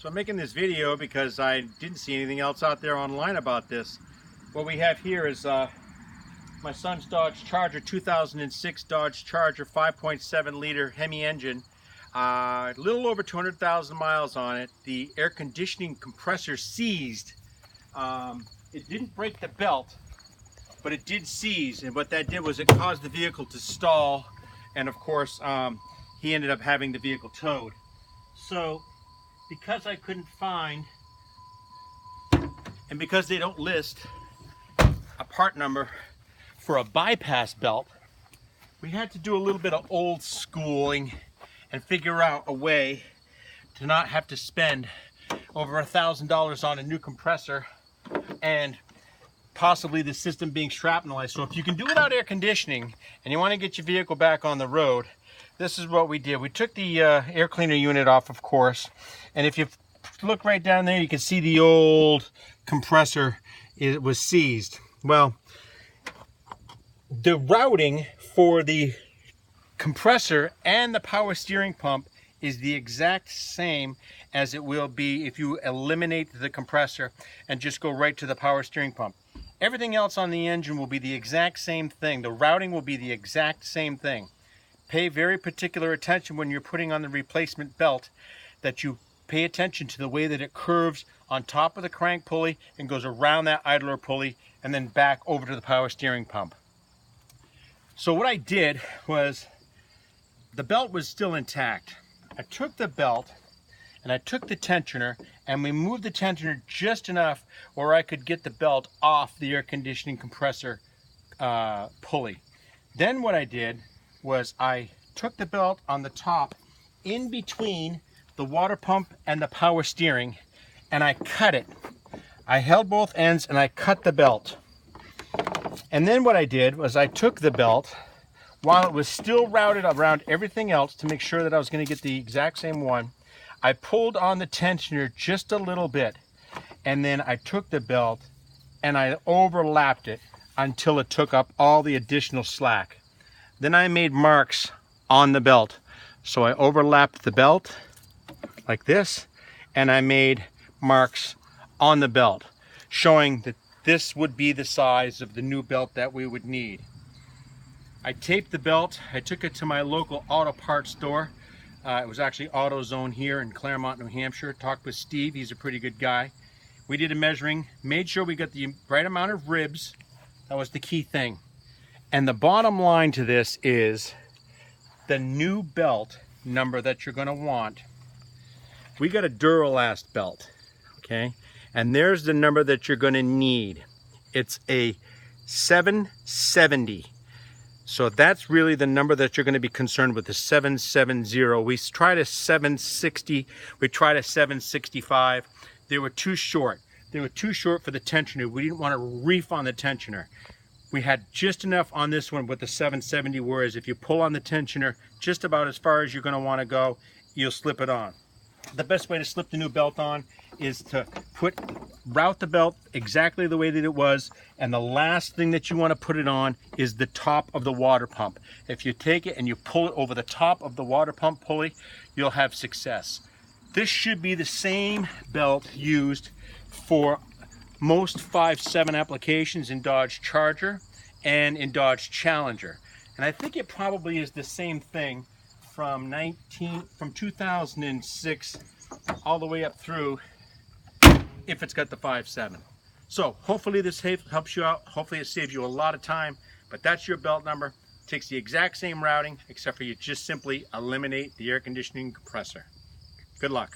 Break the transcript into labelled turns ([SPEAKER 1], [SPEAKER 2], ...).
[SPEAKER 1] So I'm making this video because I didn't see anything else out there online about this. What we have here is my son's Dodge Charger, 2006 Dodge Charger, 5.7 liter Hemi engine. A little over 200,000 miles on it. The air conditioning compressor seized. It didn't break the belt, but it did seize, and what that did was it caused the vehicle to stall, and of course he ended up having the vehicle towed. So because I couldn't find, and because they don't list a part number for a bypass belt, we had to do a little bit of old schooling and figure out a way to not have to spend over $1,000 on a new compressor and possibly the system being shrapnelized. So if you can do without air conditioning and you want to get your vehicle back on the road, this is what we did. We took the air cleaner unit off, of course, and if you look right down there, you can see the old compressor, it was seized. Well, the routing for the compressor and the power steering pump is the exact same as it will be if you eliminate the compressor and just go right to the power steering pump. Everything else on the engine will be the exact same thing. The routing will be the exact same thing. Pay very particular attention when you're putting on the replacement belt, that you pay attention to the way that it curves on top of the crank pulley and goes around that idler pulley and then back over to the power steering pump. So what I did was, the belt was still intact. I took the belt and I took the tensioner and we moved the tensioner just enough where I could get the belt off the air conditioning compressor pulley. Then what I did was I took the belt on the top in between the water pump and the power steering and I cut it. I held both ends and I cut the belt. And then what I did was I took the belt while it was still routed around everything else to make sure that I was going to get the exact same one. I pulled on the tensioner just a little bit, and then I took the belt and I overlapped it until it took up all the additional slack. Then I made marks on the belt. So I overlapped the belt like this, and I made marks on the belt, showing that this would be the size of the new belt that we would need. I taped the belt. I took it to my local auto parts store. It was actually AutoZone here in Claremont, New Hampshire. Talked with Steve. He's a pretty good guy. We did a measuring, made sure we got the right amount of ribs. That was the key thing. And the bottom line to this is the new belt number that you're going to want. We got a Duralast belt, okay? And there's the number that you're going to need. It's a 770. So that's really the number that you're going to be concerned with, the 770. We tried a 760, we tried a 765. They were too short. They were too short for the tensioner. We didn't want to reef on the tensioner. We had just enough on this one with the 770, whereas if you pull on the tensioner just about as far as you're going to want to go, you'll slip it on. The best way to slip the new belt on is to route the belt exactly the way that it was, and the last thing that you want to put it on is the top of the water pump. If you take it and you pull it over the top of the water pump pulley, you'll have success. This should be the same belt used for most 5.7 applications in Dodge Charger and in Dodge Challenger. And I think it probably is the same thing from 2006 all the way up through, if it's got the 5.7. So hopefully this helps you out. Hopefully it saves you a lot of time, but that's your belt number. Takes the exact same routing, except for you just simply eliminate the air conditioning compressor. Good luck.